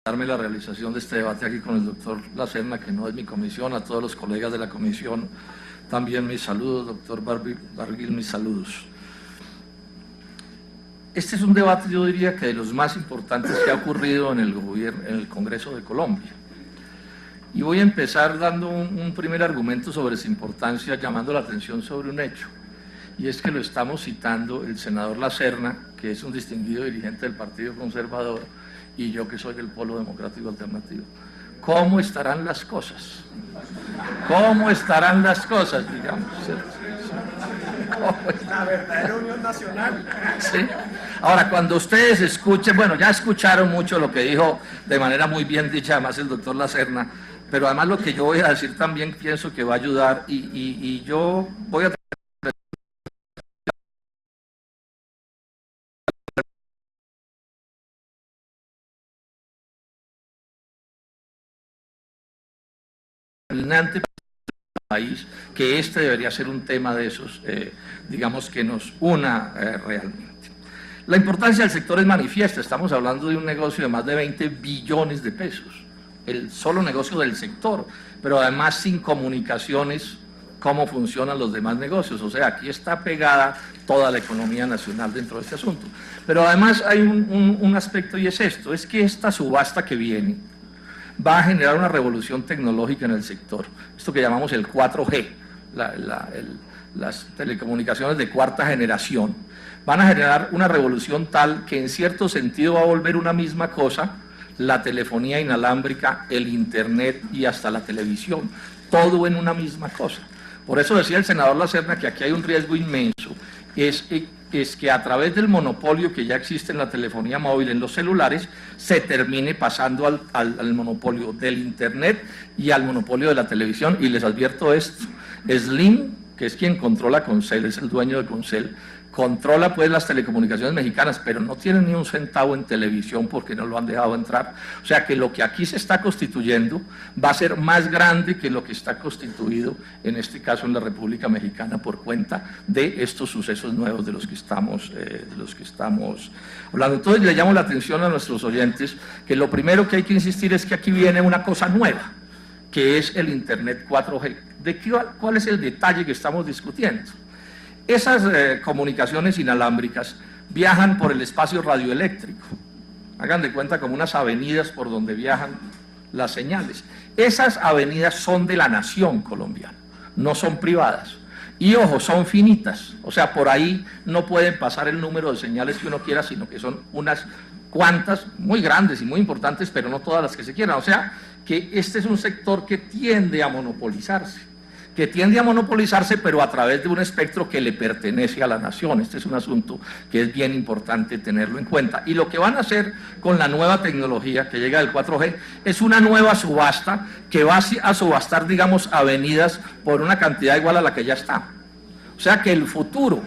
darme la realización de este debate aquí con el doctor Lacerna, que no es mi comisión, a todos los colegas de la comisión, también mis saludos, doctor Barguil, mis saludos. Este es un debate, yo diría que de los más importantes que ha ocurrido en el gobierno, en el Congreso de Colombia. Y voy a empezar dando un primer argumento sobre su importancia, llamando la atención sobre un hecho, y es que lo estamos citando el senador Lacerna, que es un distinguido dirigente del Partido Conservador, y yo que soy del Polo Democrático Alternativo. ¿Cómo estarán las cosas? ¿Cómo estarán las cosas, digamos? La verdadera unión nacional. ¿Sí? Ahora, cuando ustedes escuchen, bueno, ya escucharon mucho lo que dijo de manera muy bien dicha, además el doctor Lacerna, pero además lo que yo voy a decir también pienso que va a ayudar, y yo voy a país, que este debería ser un tema de esos, digamos, que nos una realmente. La importancia del sector es manifiesta, estamos hablando de un negocio de más de 20 billones de pesos, el solo negocio del sector, pero además sin comunicaciones, cómo funcionan los demás negocios, o sea, aquí está pegada toda la economía nacional dentro de este asunto. Pero además hay un aspecto, y es esto, es que esta subasta que viene va a generar una revolución tecnológica en el sector, esto que llamamos el 4G, las telecomunicaciones de cuarta generación, van a generar una revolución tal que en cierto sentido va a volver una misma cosa, la telefonía inalámbrica, el internet y hasta la televisión, todo en una misma cosa. Por eso decía el senador Lacerna que aquí hay un riesgo inmenso, es que a través del monopolio que ya existe en la telefonía móvil, en los celulares, se termine pasando al monopolio del internet y al monopolio de la televisión. Y les advierto esto, Slim, que es quien controla Concel, es el dueño de Concel, controla pues las telecomunicaciones mexicanas, pero no tiene ni un centavo en televisión porque no lo han dejado entrar. O sea que lo que aquí se está constituyendo va a ser más grande que lo que está constituido, en este caso en la República Mexicana, por cuenta de estos sucesos nuevos de los que estamos hablando. Entonces le llamo la atención a nuestros oyentes que lo primero que hay que insistir es que aquí viene una cosa nueva, que es el Internet 4G. ¿Cuál es el detalle que estamos discutiendo? Esas comunicaciones inalámbricas viajan por el espacio radioeléctrico. Hagan de cuenta como unas avenidas por donde viajan las señales. Esas avenidas son de la nación colombiana, no son privadas. Y ojo, son finitas, o sea, por ahí no pueden pasar el número de señales que uno quiera, sino que son unas cuantas muy grandes y muy importantes, pero no todas las que se quieran. O sea, que este es un sector que tiende a monopolizarse. Pero a través de un espectro que le pertenece a la nación. Este es un asunto que es bien importante tenerlo en cuenta. Y lo que van a hacer con la nueva tecnología que llega del 4G es una nueva subasta que va a subastar, digamos, avenidas por una cantidad igual a la que ya está. O sea que el futuro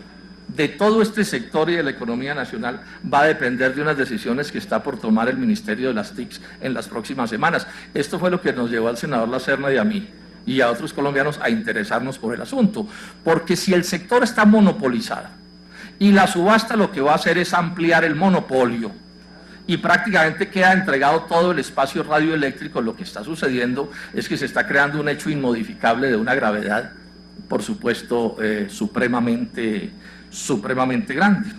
de todo este sector y de la economía nacional va a depender de unas decisiones que está por tomar el Ministerio de las TICs en las próximas semanas. Esto fue lo que nos llevó al senador Lacerna y a mí y a otros colombianos a interesarnos por el asunto, porque si el sector está monopolizado y la subasta lo que va a hacer es ampliar el monopolio y prácticamente queda entregado todo el espacio radioeléctrico, lo que está sucediendo es que se está creando un hecho inmodificable de una gravedad, por supuesto, supremamente grande.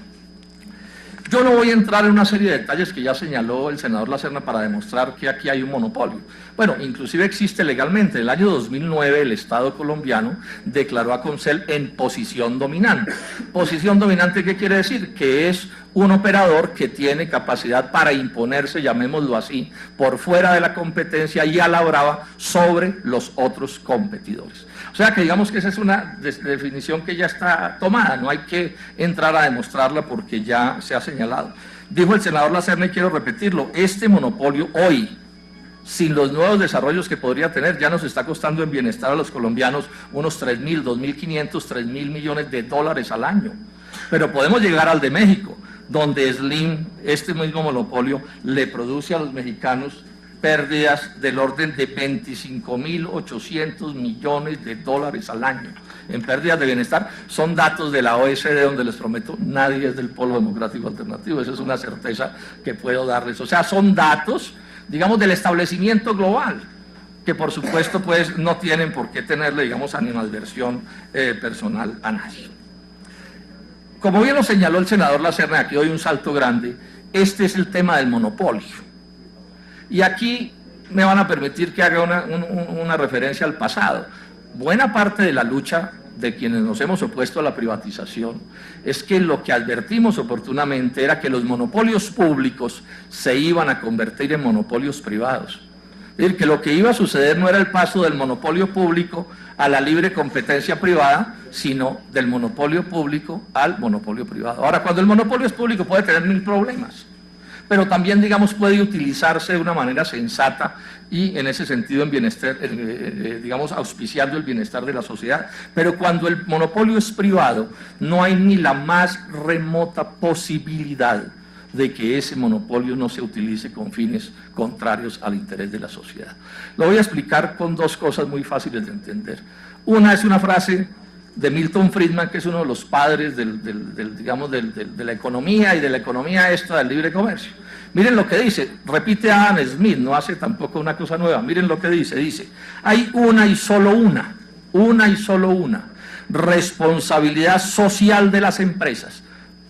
Yo no voy a entrar en una serie de detalles que ya señaló el senador Lacerna para demostrar que aquí hay un monopolio. Bueno, inclusive existe legalmente. En el año 2009 el Estado colombiano declaró a Concel en posición dominante. ¿Posición dominante qué quiere decir? Que es un operador que tiene capacidad para imponerse, llamémoslo así, por fuera de la competencia y a la brava sobre los otros competidores. O sea que digamos que esa es una definición que ya está tomada, no hay que entrar a demostrarla porque ya se ha señalado. Dijo el senador Lacerna, y quiero repetirlo, este monopolio hoy, sin los nuevos desarrollos que podría tener, ya nos está costando en bienestar a los colombianos unos 3.000, 2.500, 3.000 millones de dólares al año. Pero podemos llegar al de México, donde Slim, este mismo monopolio, le produce a los mexicanos pérdidas del orden de 25.800 millones de dólares al año en pérdidas de bienestar. Son datos de la OECD, donde les prometo, nadie es del Polo Democrático Alternativo, esa es una certeza que puedo darles. O sea, son datos digamos, del establecimiento global, que por supuesto pues no tienen por qué tenerle, digamos, animadversión personal a nadie. Como bien lo señaló el senador Lacerna, aquí doy un salto grande, este es el tema del monopolio. Y aquí me van a permitir que haga una referencia al pasado. Buena parte de la lucha de quienes nos hemos opuesto a la privatización es que lo que advertimos oportunamente era que los monopolios públicos se iban a convertir en monopolios privados. Es decir, que lo que iba a suceder no era el paso del monopolio público a la libre competencia privada, sino del monopolio público al monopolio privado. Ahora, cuando el monopolio es público puede tener 1000 problemas, pero también, digamos, puede utilizarse de una manera sensata y en ese sentido en bienestar, digamos, auspiciando el bienestar de la sociedad. Pero cuando el monopolio es privado, no hay ni la más remota posibilidad de que ese monopolio no se utilice con fines contrarios al interés de la sociedad. Lo voy a explicar con dos cosas muy fáciles de entender. Una es una frase de Milton Friedman, que es uno de los padres de la economía y de la economía esta del libre comercio. Miren lo que dice, repite a Adam Smith, no hace tampoco una cosa nueva, miren lo que dice, hay una y solo una responsabilidad social de las empresas.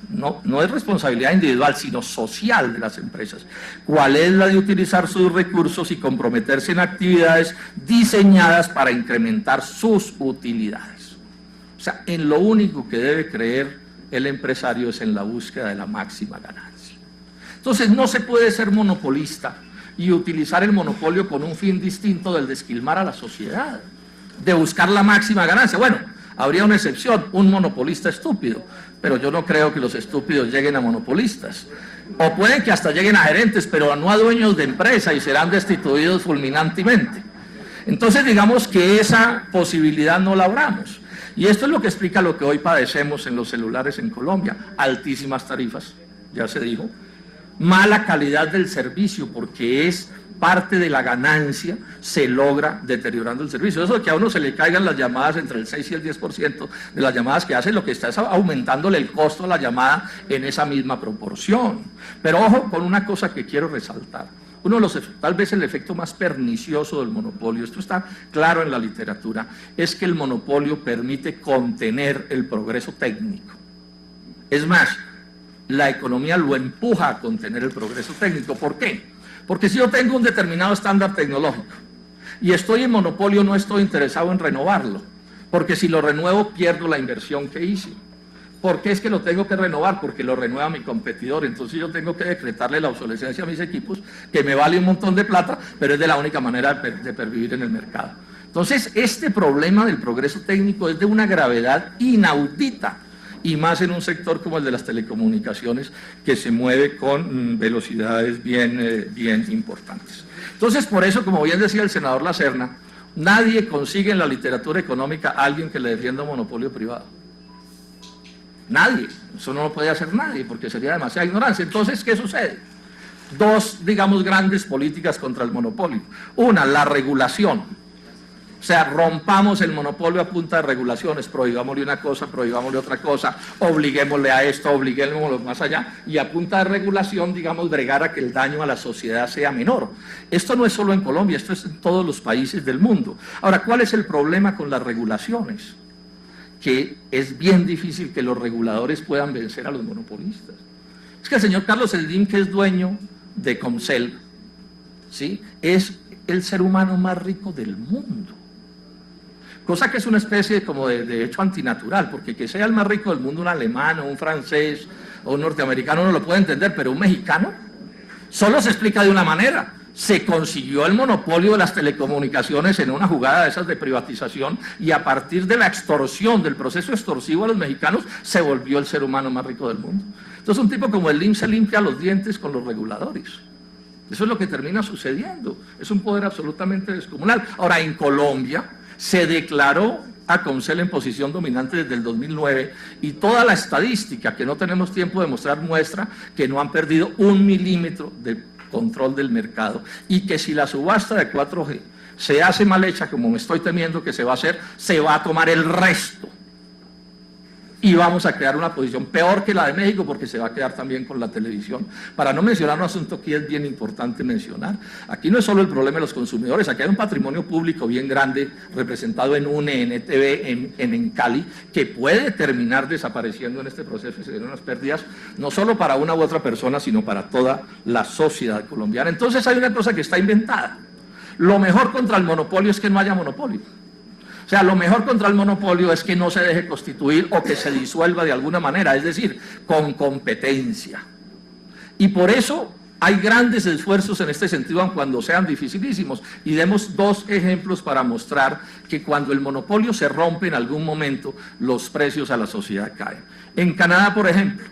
No es responsabilidad individual, sino social de las empresas. ¿Cuál es la de utilizar sus recursos y comprometerse en actividades diseñadas para incrementar sus utilidades? O sea, en lo único que debe creer el empresario es en la búsqueda de la máxima ganancia. Entonces no se puede ser monopolista y utilizar el monopolio con un fin distinto del de esquilmar a la sociedad, de buscar la máxima ganancia. Bueno, habría una excepción, un monopolista estúpido, pero yo no creo que los estúpidos lleguen a monopolistas. O pueden que hasta lleguen a gerentes, pero no a dueños de empresa y serán destituidos fulminantemente. Entonces digamos que esa posibilidad no la abramos. Y esto es lo que explica lo que hoy padecemos en los celulares en Colombia. Altísimas tarifas, ya se dijo. Mala calidad del servicio, porque es parte de la ganancia, se logra deteriorando el servicio. Eso de que a uno se le caigan las llamadas entre el 6 y el 10% de las llamadas que hace, lo que está es aumentándole el costo a la llamada en esa misma proporción. Pero ojo con una cosa que quiero resaltar. Uno de los, tal vez el efecto más pernicioso del monopolio, esto está claro en la literatura, es que el monopolio permite contener el progreso técnico. Es más, la economía lo empuja a contener el progreso técnico. ¿Por qué? Porque si yo tengo un determinado estándar tecnológico y estoy en monopolio, no estoy interesado en renovarlo, porque si lo renuevo pierdo la inversión que hice. ¿Por qué es que lo tengo que renovar? Porque lo renueva mi competidor. Entonces yo tengo que decretarle la obsolescencia a mis equipos, que me vale un montón de plata, pero es de la única manera de pervivir en el mercado. Entonces este problema del progreso técnico es de una gravedad inaudita, y más en un sector como el de las telecomunicaciones, que se mueve con velocidades bien importantes. Entonces, por eso, como bien decía el senador Lacerna, nadie consigue en la literatura económica a alguien que le defienda un monopolio privado. Nadie. Eso no lo puede hacer nadie, porque sería demasiada ignorancia. Entonces, ¿qué sucede? Dos, digamos, grandes políticas contra el monopolio. Una, la regulación. O sea, rompamos el monopolio a punta de regulaciones, prohibámosle una cosa, prohibámosle otra cosa, obliguémosle a esto, obliguémosle más allá, y a punta de regulación, digamos, bregar a que el daño a la sociedad sea menor. Esto no es solo en Colombia, esto es en todos los países del mundo. Ahora, ¿cuál es el problema con las regulaciones? Que es bien difícil que los reguladores puedan vencer a los monopolistas. Es que el señor Carlos Slim, que es dueño de Comcel, ¿sí?, es el ser humano más rico del mundo. Cosa que es una especie como de hecho antinatural, porque que sea el más rico del mundo un alemán o un francés o un norteamericano no lo puede entender, pero un mexicano solo se explica de una manera. Se consiguió el monopolio de las telecomunicaciones en una jugada de esas de privatización, y a partir de la extorsión, del proceso extorsivo a los mexicanos, se volvió el ser humano más rico del mundo. Entonces un tipo como el Slim se limpia los dientes con los reguladores. Eso es lo que termina sucediendo. Es un poder absolutamente descomunal. Ahora, en Colombia se declaró a Comcel en posición dominante desde el 2009, y toda la estadística, que no tenemos tiempo de mostrar, muestra que no han perdido 1 milímetro de control del mercado, y que si la subasta de 4G se hace mal hecha, como me estoy temiendo que se va a hacer, se va a tomar el resto y vamos a crear una posición peor que la de México porque se va a quedar también con la televisión. Para no mencionar un asunto que es bien importante mencionar, aquí no es solo el problema de los consumidores, aquí hay un patrimonio público bien grande representado en UNE, en ETV, en Cali, que puede terminar desapareciendo en este proceso y se den unas pérdidas no solo para una u otra persona, sino para toda la sociedad colombiana. Entonces hay una cosa que está inventada. Lo mejor contra el monopolio es que no haya monopolio. O sea, lo mejor contra el monopolio es que no se deje constituir o que se disuelva de alguna manera, es decir, con competencia. Y por eso hay grandes esfuerzos en este sentido, aun cuando sean dificilísimos. Y demos dos ejemplos para mostrar que cuando el monopolio se rompe en algún momento, los precios a la sociedad caen. En Canadá, por ejemplo,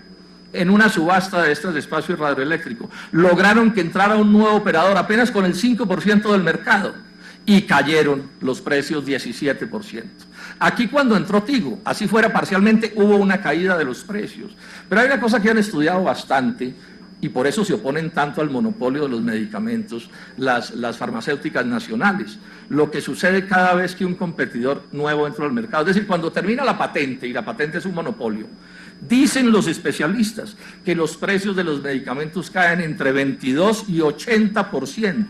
en una subasta de estas de espacio radioeléctrico, lograron que entrara un nuevo operador apenas con el 5% del mercado. Y cayeron los precios 17%. Aquí cuando entró Tigo, así fuera parcialmente, hubo una caída de los precios. Pero hay una cosa que han estudiado bastante, y por eso se oponen tanto al monopolio de los medicamentos, las farmacéuticas nacionales. Lo que sucede cada vez que un competidor nuevo entra al mercado, es decir, cuando termina la patente, y la patente es un monopolio, dicen los especialistas que los precios de los medicamentos caen entre 22 y 80%.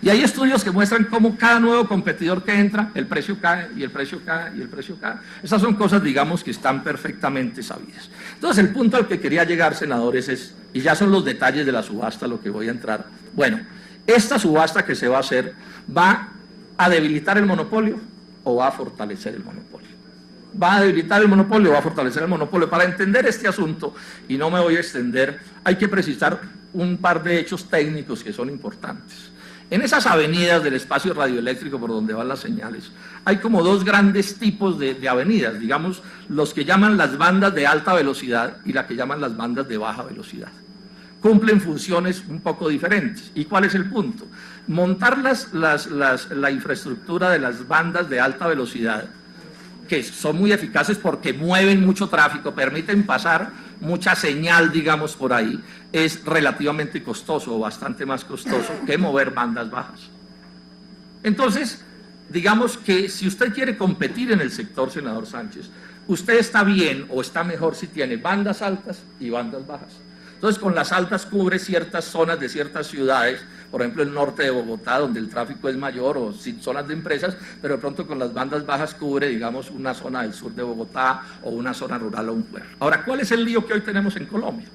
Y hay estudios que muestran cómo cada nuevo competidor que entra, el precio cae, y el precio cae, y el precio cae. Esas son cosas, digamos, que están perfectamente sabidas. Entonces, el punto al que quería llegar, senadores, es, y ya son los detalles de la subasta lo que voy a entrar. Bueno, esta subasta que se va a hacer, ¿va a debilitar el monopolio o va a fortalecer el monopolio? ¿Va a debilitar el monopolio o va a fortalecer el monopolio? Para entender este asunto, y no me voy a extender, hay que precisar un par de hechos técnicos que son importantes. En esas avenidas del espacio radioeléctrico por donde van las señales, hay como dos grandes tipos de avenidas, digamos, los que llaman las bandas de alta velocidad y la que llaman las bandas de baja velocidad. Cumplen funciones un poco diferentes. ¿Y cuál es el punto? Montar la infraestructura de las bandas de alta velocidad, que son muy eficaces porque mueven mucho tráfico, permiten pasar mucha señal, digamos, por ahí, es relativamente costoso o bastante más costoso que mover bandas bajas. Entonces, digamos que si usted quiere competir en el sector, senador Sánchez, usted está bien o está mejor si tiene bandas altas y bandas bajas. Entonces, con las altas cubre ciertas zonas de ciertas ciudades, por ejemplo, el norte de Bogotá, donde el tráfico es mayor, o zonas de empresas, pero de pronto con las bandas bajas cubre, digamos, una zona del sur de Bogotá, o una zona rural o un pueblo. Ahora, ¿cuál es el lío que hoy tenemos en Colombia?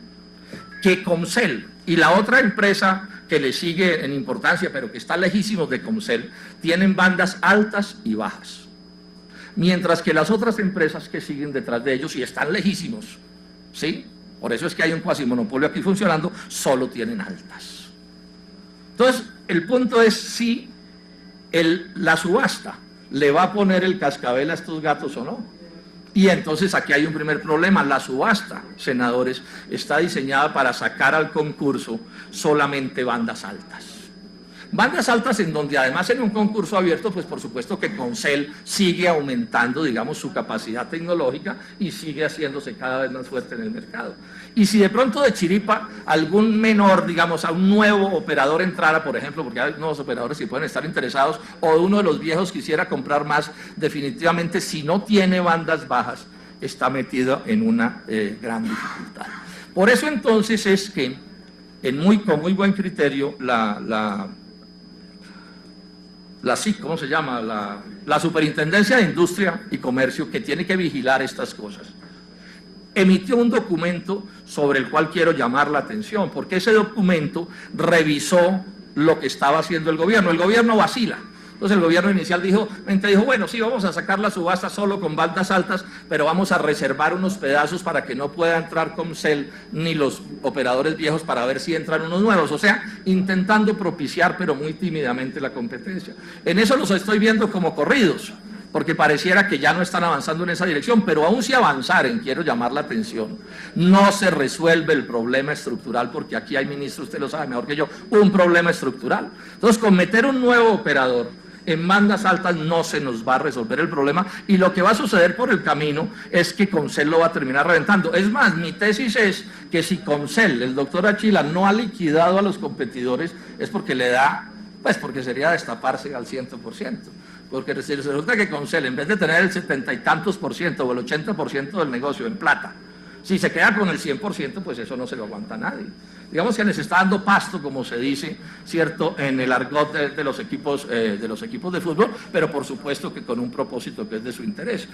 Que Comcel y la otra empresa que le sigue en importancia, pero que está lejísimos de Comcel, tienen bandas altas y bajas. Mientras que las otras empresas que siguen detrás de ellos, y están lejísimos, ¿sí?, por eso es que hay un cuasimonopolio aquí funcionando, solo tienen altas. Entonces, el punto es si la subasta le va a poner el cascabel a estos gatos o no. Y entonces aquí hay un primer problema. La subasta, senadores, está diseñada para sacar al concurso solamente bandas altas. Bandas altas en donde además en un concurso abierto, pues por supuesto que Comcel sigue aumentando, digamos, su capacidad tecnológica y sigue haciéndose cada vez más fuerte en el mercado. Y si de pronto de chiripa algún menor, digamos, a un nuevo operador entrara, por ejemplo, porque hay nuevos operadores que pueden estar interesados, o uno de los viejos quisiera comprar más, definitivamente si no tiene bandas bajas, está metido en una gran dificultad. Por eso entonces es que, con muy buen criterio, ¿cómo se llama? La Superintendencia de Industria y Comercio, que tiene que vigilar estas cosas, emitió un documento sobre el cual quiero llamar la atención, porque ese documento revisó lo que estaba haciendo el gobierno. El gobierno vacila. Entonces el gobierno inicial dijo, bueno, sí, vamos a sacar la subasta solo con bandas altas, pero vamos a reservar unos pedazos para que no pueda entrar Comcel ni los operadores viejos para ver si entran unos nuevos. O sea, intentando propiciar, pero muy tímidamente, la competencia. En eso los estoy viendo como corridos, porque pareciera que ya no están avanzando en esa dirección, pero aún si avanzaren, quiero llamar la atención, no se resuelve el problema estructural, porque aquí hay, ministro, usted lo sabe mejor que yo, un problema estructural. Entonces, con meter un nuevo operador en bandas altas no se nos va a resolver el problema, y lo que va a suceder por el camino es que Comcel lo va a terminar reventando. Es más, mi tesis es que si Comcel, el doctor Achila, no ha liquidado a los competidores, es porque le da Pues porque sería destaparse al 100%. Porque si resulta que Concel, en vez de tener el 70 y tantos por ciento o el 80% del negocio en plata, si se queda con el 100%, pues eso no se lo aguanta nadie. Digamos que les está dando pasto, como se dice, ¿cierto?, en el argot de los equipos de fútbol, pero por supuesto que con un propósito que es de su interés.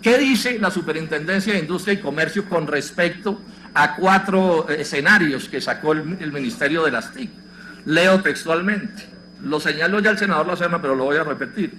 ¿Qué dice la Superintendencia de Industria y Comercio con respecto a 4 escenarios que sacó el Ministerio de las TIC? Leo textualmente, lo señaló ya el senador Lacerna, pero lo voy a repetir.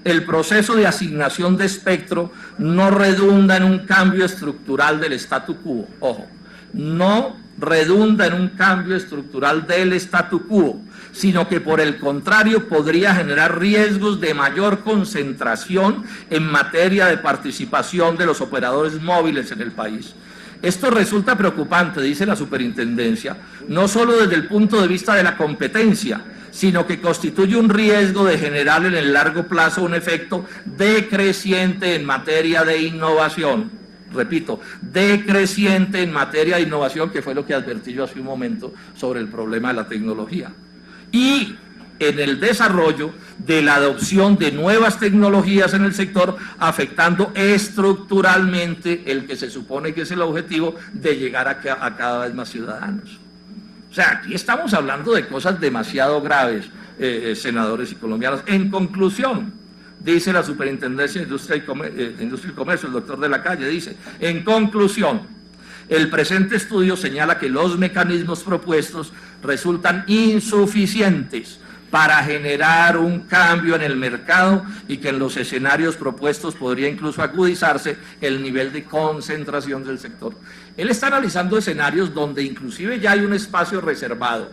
El proceso de asignación de espectro no redunda en un cambio estructural del statu quo. Ojo, no redunda en un cambio estructural del statu quo, sino que por el contrario podría generar riesgos de mayor concentración en materia de participación de los operadores móviles en el país. Esto resulta preocupante, dice la superintendencia, no solo desde el punto de vista de la competencia, sino que constituye un riesgo de generar en el largo plazo un efecto decreciente en materia de innovación. Repito, decreciente en materia de innovación, que fue lo que advertí yo hace un momento sobre el problema de la tecnología. Y en el desarrollo de la adopción de nuevas tecnologías en el sector, afectando estructuralmente el que se supone que es el objetivo de llegar a cada vez más ciudadanos. O sea, aquí estamos hablando de cosas demasiado graves, senadores y colombianos. En conclusión, dice la Superintendencia de Industria y Comercio, el doctor de la Calle, dice, en conclusión, el presente estudio señala que los mecanismos propuestos resultan insuficientes para generar un cambio en el mercado y que en los escenarios propuestos podría incluso agudizarse el nivel de concentración del sector. Él está analizando escenarios donde inclusive ya hay un espacio reservado,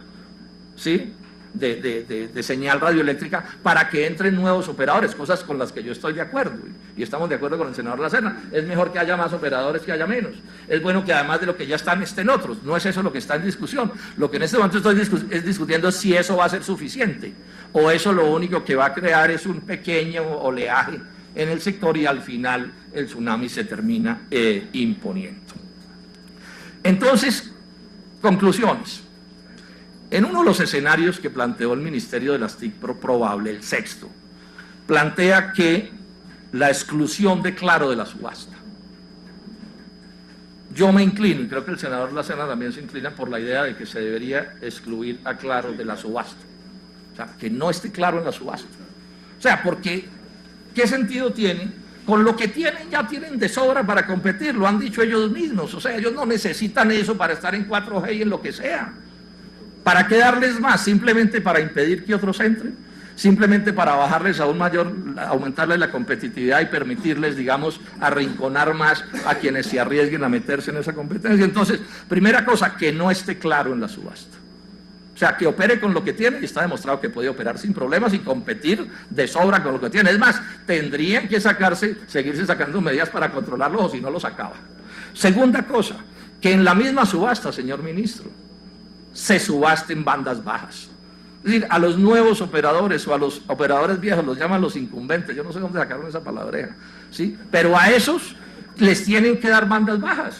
¿sí?, de señal radioeléctrica para que entren nuevos operadores, cosas con las que yo estoy de acuerdo y estamos de acuerdo con el senador Lacerna. Es mejor que haya más operadores que haya menos. Es bueno que además de lo que ya estén otros. No es eso lo que está en discusión. Lo que en este momento estoy discutiendo es si eso va a ser suficiente o eso lo único que va a crear es un pequeño oleaje en el sector y al final el tsunami se termina imponiendo. Entonces, conclusiones. En uno de los escenarios que planteó el Ministerio de las TIC probable, el sexto, plantea que la exclusión de Claro de la subasta. Yo me inclino, y creo que el senador Lacerna también se inclina por la idea de que se debería excluir a Claro de la subasta. O sea, que no esté Claro en la subasta. O sea, porque, ¿qué sentido tiene? Con lo que tienen, ya tienen de sobra para competir, lo han dicho ellos mismos. O sea, ellos no necesitan eso para estar en 4G y en lo que sea. ¿Para qué darles más? ¿Simplemente para impedir que otros entren? ¿Simplemente para bajarles aún mayor, aumentarles la competitividad y permitirles, digamos, arrinconar más a quienes se arriesguen a meterse en esa competencia? Entonces, primera cosa, que no esté Claro en la subasta. O sea, que opere con lo que tiene y está demostrado que puede operar sin problemas y competir de sobra con lo que tiene. Es más, tendrían que seguirse sacando medidas para controlarlo o si no los acaba. Segunda cosa, que en la misma subasta, señor ministro, se subasten bandas bajas. Es decir, a los nuevos operadores o a los operadores viejos los llaman los incumbentes, yo no sé dónde sacaron esa palabreja, ¿sí? Pero a esos les tienen que dar bandas bajas,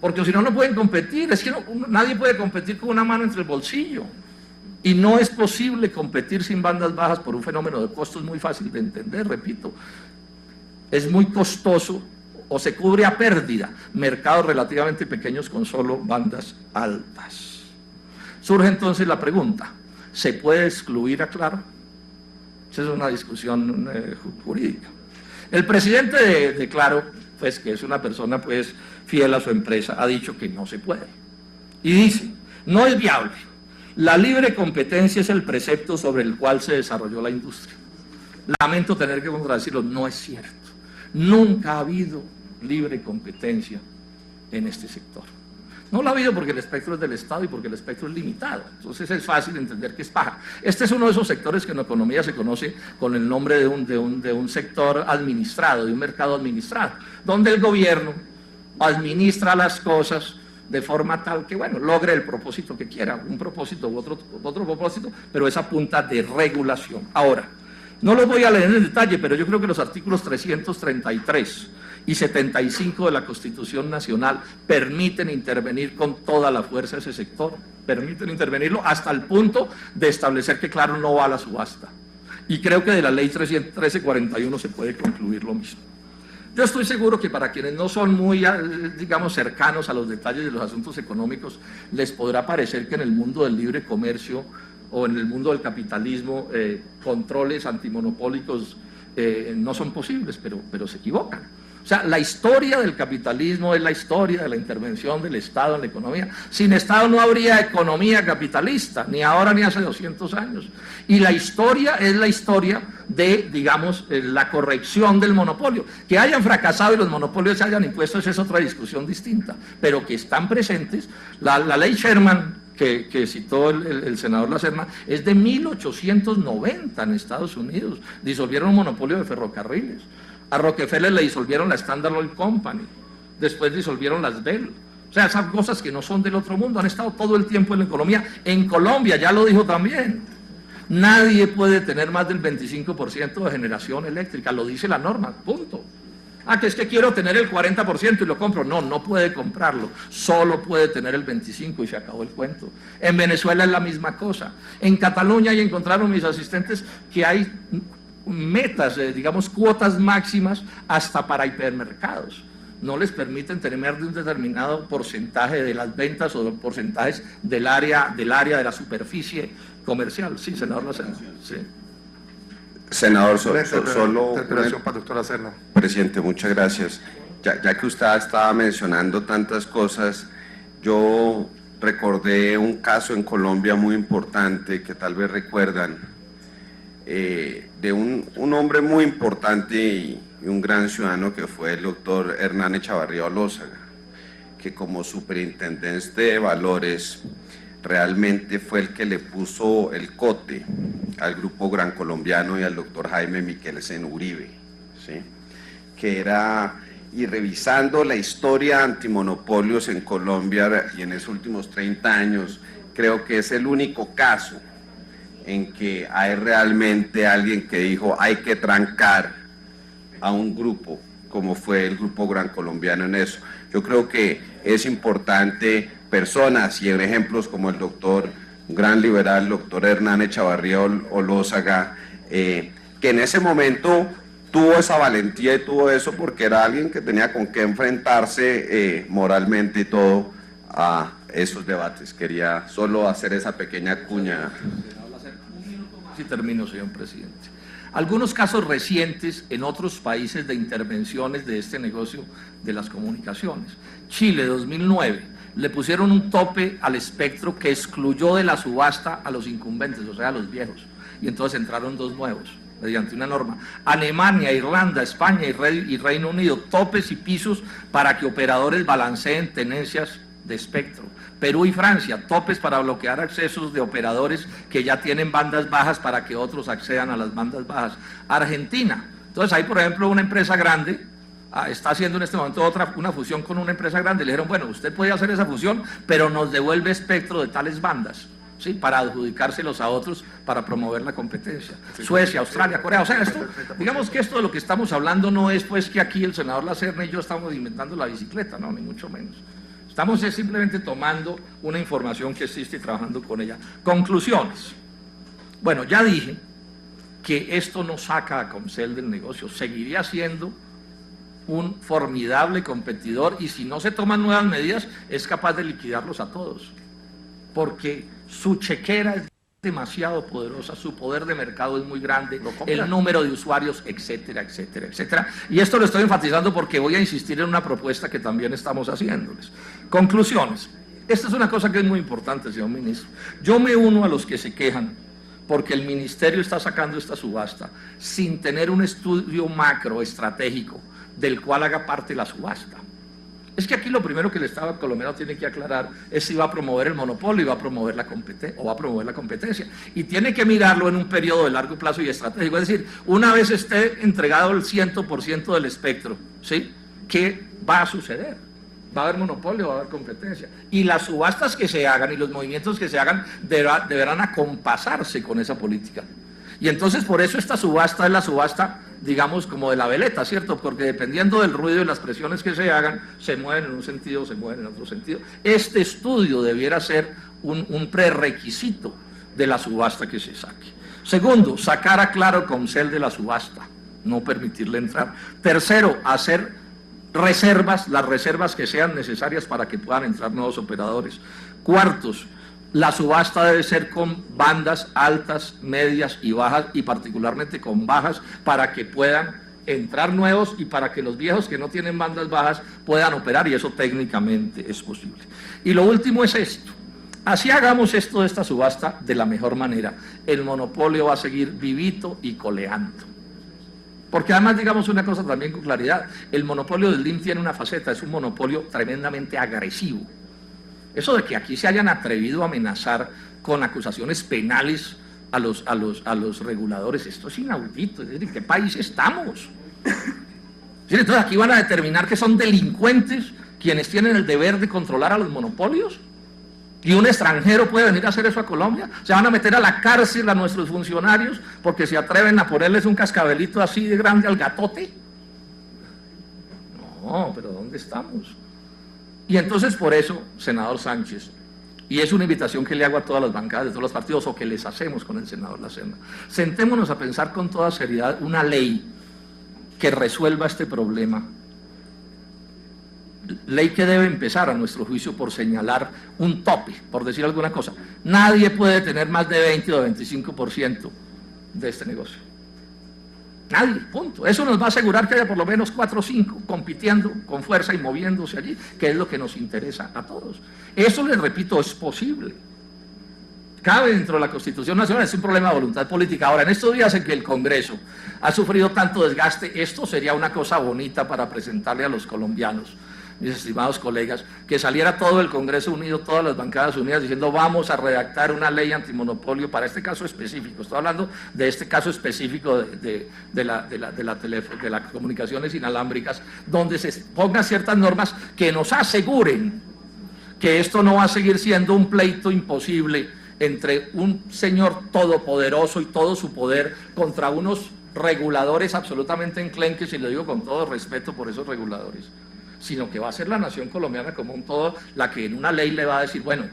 porque si no, no pueden competir. Es que nadie puede competir con una mano entre el bolsillo, y no es posible competir sin bandas bajas por un fenómeno de costos muy fácil de entender, repito, es muy costoso o se cubre a pérdida mercados relativamente pequeños con solo bandas altas. Surge entonces la pregunta, ¿se puede excluir a Claro? Esa es una discusión jurídica. El presidente de Claro, pues que es una persona pues fiel a su empresa, ha dicho que no se puede. Y dice, no es viable. La libre competencia es el precepto sobre el cual se desarrolló la industria. Lamento tener que contradecirlo, no es cierto. Nunca ha habido libre competencia en este sector. No lo ha habido porque el espectro es del Estado y porque el espectro es limitado. Entonces es fácil entender que es paja. Este es uno de esos sectores que en economía se conoce con el nombre de un sector administrado, de un mercado administrado, donde el gobierno administra las cosas de forma tal que, bueno, logre el propósito que quiera, un propósito u otro propósito, pero es a punta de regulación. Ahora, no los voy a leer en detalle, pero yo creo que los artículos 333 y 75 de la Constitución Nacional permiten intervenir con toda la fuerza ese sector, permiten intervenirlo hasta el punto de establecer que claro no va a la subasta. Y creo que de la ley 1341 se puede concluir lo mismo. Yo estoy seguro que para quienes no son muy, digamos, cercanos a los detalles de los asuntos económicos, les podrá parecer que en el mundo del libre comercio o en el mundo del capitalismo controles antimonopólicos no son posibles, pero se equivocan. O sea, la historia del capitalismo es la historia de la intervención del Estado en la economía. Sin Estado no habría economía capitalista, ni ahora ni hace 200 años. Y la historia es la historia de, digamos, la corrección del monopolio. Que hayan fracasado y los monopolios se hayan impuesto, esa es otra discusión distinta. Pero que están presentes, la ley Sherman, que citó el senador Lacerna, es de 1890 en Estados Unidos. Disolvieron un monopolio de ferrocarriles. A Rockefeller le disolvieron la Standard Oil Company, después disolvieron las Bell. O sea, esas cosas que no son del otro mundo, han estado todo el tiempo en la economía. En Colombia, ya lo dijo también, nadie puede tener más del 25% de generación eléctrica, lo dice la norma, punto. Ah, que es que quiero tener el 40% y lo compro. No, no puede comprarlo, solo puede tener el 25% y se acabó el cuento. En Venezuela es la misma cosa. En Cataluña ya encontraron mis asistentes que hay metas, digamos, cuotas máximas hasta para hipermercados. No les permiten tener más de un determinado porcentaje de las ventas o de los porcentajes del área de la superficie comercial. Sí, senador Lacerna. Sí. Senador, solo interpelación para el doctor Lacerna. Presidente, muchas gracias. Ya que usted estaba mencionando tantas cosas, yo recordé un caso en Colombia muy importante que tal vez recuerdan, de un hombre muy importante y un gran ciudadano que fue el doctor Hernán Echavarría Olózaga, que como superintendente de valores realmente fue el que le puso el cote al Grupo Gran Colombiano y al doctor Jaime Miquelsen Uribe, ¿sí? Que era, y revisando la historia de antimonopolios en Colombia y en esos últimos 30 años, creo que es el único caso en que hay realmente alguien que dijo hay que trancar a un grupo, como fue el Grupo Gran Colombiano en eso. Yo creo que es importante personas y en ejemplos como el doctor, un gran liberal, doctor Hernán Echavarría Olózaga, que en ese momento tuvo esa valentía y tuvo eso porque era alguien que tenía con qué enfrentarse moralmente y todo a esos debates. Quería solo hacer esa pequeña cuña. Y termino, señor presidente. Algunos casos recientes en otros países de intervenciones de este negocio de las comunicaciones. Chile, 2009, le pusieron un tope al espectro que excluyó de la subasta a los incumbentes, o sea, a los viejos, y entonces entraron dos nuevos, mediante una norma. Alemania, Irlanda, España y Reino Unido, topes y pisos para que operadores balanceen tenencias de espectro. Perú y Francia, topes para bloquear accesos de operadores que ya tienen bandas bajas para que otros accedan a las bandas bajas. Argentina, entonces hay por ejemplo una empresa grande, está haciendo en este momento una fusión con una empresa grande, le dijeron, bueno, usted puede hacer esa fusión, pero nos devuelve espectro de tales bandas, ¿sí? Para adjudicárselos a otros para promover la competencia. Suecia, Australia, Corea, o sea, esto, digamos que esto de lo que estamos hablando no es pues que aquí el senador Lacerna y yo estamos inventando la bicicleta, no, ni mucho menos. Estamos simplemente tomando una información que existe y trabajando con ella. Conclusiones. Bueno, ya dije que esto no saca a Comcel del negocio, seguiría siendo un formidable competidor y si no se toman nuevas medidas es capaz de liquidarlos a todos, porque su chequera es demasiado poderosa, su poder de mercado es muy grande, el número de usuarios, etcétera, etcétera, etcétera. Y esto lo estoy enfatizando porque voy a insistir en una propuesta que también estamos haciéndoles. Conclusiones. Esta es una cosa que es muy importante, señor ministro. Yo me uno a los que se quejan porque el ministerio está sacando esta subasta sin tener un estudio macro estratégico del cual haga parte la subasta. Es que aquí lo primero que el Estado colombiano tiene que aclarar es si va a promover el monopolio y va a promover la competencia. Y tiene que mirarlo en un periodo de largo plazo y estratégico. Es decir, una vez esté entregado el 100% del espectro, ¿sí? ¿Qué va a suceder? ¿Va a haber monopolio o va a haber competencia? Y las subastas que se hagan y los movimientos que se hagan deberán acompasarse con esa política. Y entonces por eso esta subasta es la subasta digamos, como de la veleta, ¿cierto? Porque dependiendo del ruido y las presiones que se hagan, se mueven en un sentido o se mueven en otro sentido. Este estudio debiera ser un prerequisito de la subasta que se saque. Segundo, sacar a Claro Comcel de la subasta, no permitirle entrar. Tercero, hacer reservas, las reservas que sean necesarias para que puedan entrar nuevos operadores. Cuartos, la subasta debe ser con bandas altas, medias y bajas, y particularmente con bajas, para que puedan entrar nuevos y para que los viejos que no tienen bandas bajas puedan operar, y eso técnicamente es posible. Y lo último es esto: así hagamos esto de esta subasta de la mejor manera, el monopolio va a seguir vivito y coleando. Porque además, digamos una cosa también con claridad, el monopolio del LIM tiene una faceta, es un monopolio tremendamente agresivo. Eso de que aquí se hayan atrevido a amenazar con acusaciones penales a los reguladores, esto es inaudito. Es decir, ¿en qué país estamos? Entonces aquí van a determinar que son delincuentes quienes tienen el deber de controlar a los monopolios. ¿Y un extranjero puede venir a hacer eso a Colombia? ¿Se van a meter a la cárcel a nuestros funcionarios porque se atreven a ponerles un cascabelito así de grande al gatote? No, pero ¿dónde estamos? Y entonces por eso, senador Sánchez, y es una invitación que le hago a todas las bancadas de todos los partidos, o que les hacemos con el senador Lacerda, sentémonos a pensar con toda seriedad una ley que resuelva este problema. Ley que debe empezar, a nuestro juicio, por señalar un tope, por decir alguna cosa. Nadie puede tener más de 20 o 25% de este negocio. Nadie, punto. Eso nos va a asegurar que haya por lo menos 4 o 5 compitiendo con fuerza y moviéndose allí, que es lo que nos interesa a todos. Eso, les repito, es posible. Cabe dentro de la Constitución Nacional, es un problema de voluntad política. Ahora, en estos días en que el Congreso ha sufrido tanto desgaste, esto sería una cosa bonita para presentarle a los colombianos, mis estimados colegas, que saliera todo el Congreso unido, todas las bancadas unidas, diciendo vamos a redactar una ley antimonopolio para este caso específico. Estoy hablando de este caso específico de las comunicaciones inalámbricas, donde se pongan ciertas normas que nos aseguren que esto no va a seguir siendo un pleito imposible entre un señor todopoderoso y todo su poder contra unos reguladores absolutamente enclenques, y lo digo con todo respeto por esos reguladores, sino que va a ser la nación colombiana como un todo la que en una ley le va a decir, bueno,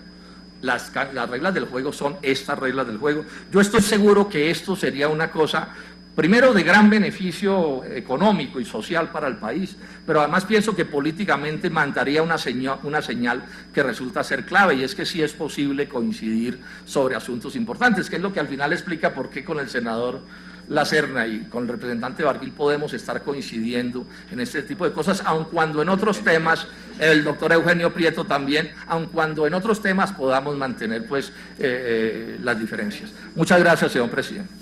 las reglas del juego son estas reglas del juego. Yo estoy seguro que esto sería una cosa, primero, de gran beneficio económico y social para el país, pero además pienso que políticamente mandaría una señal que resulta ser clave, y es que sí es posible coincidir sobre asuntos importantes, que es lo que al final explica por qué con el senador Lacerda y con el representante Barguil podemos estar coincidiendo en este tipo de cosas, aun cuando en otros temas, el doctor Eugenio Prieto también, aun cuando en otros temas podamos mantener pues las diferencias. Muchas gracias, señor presidente.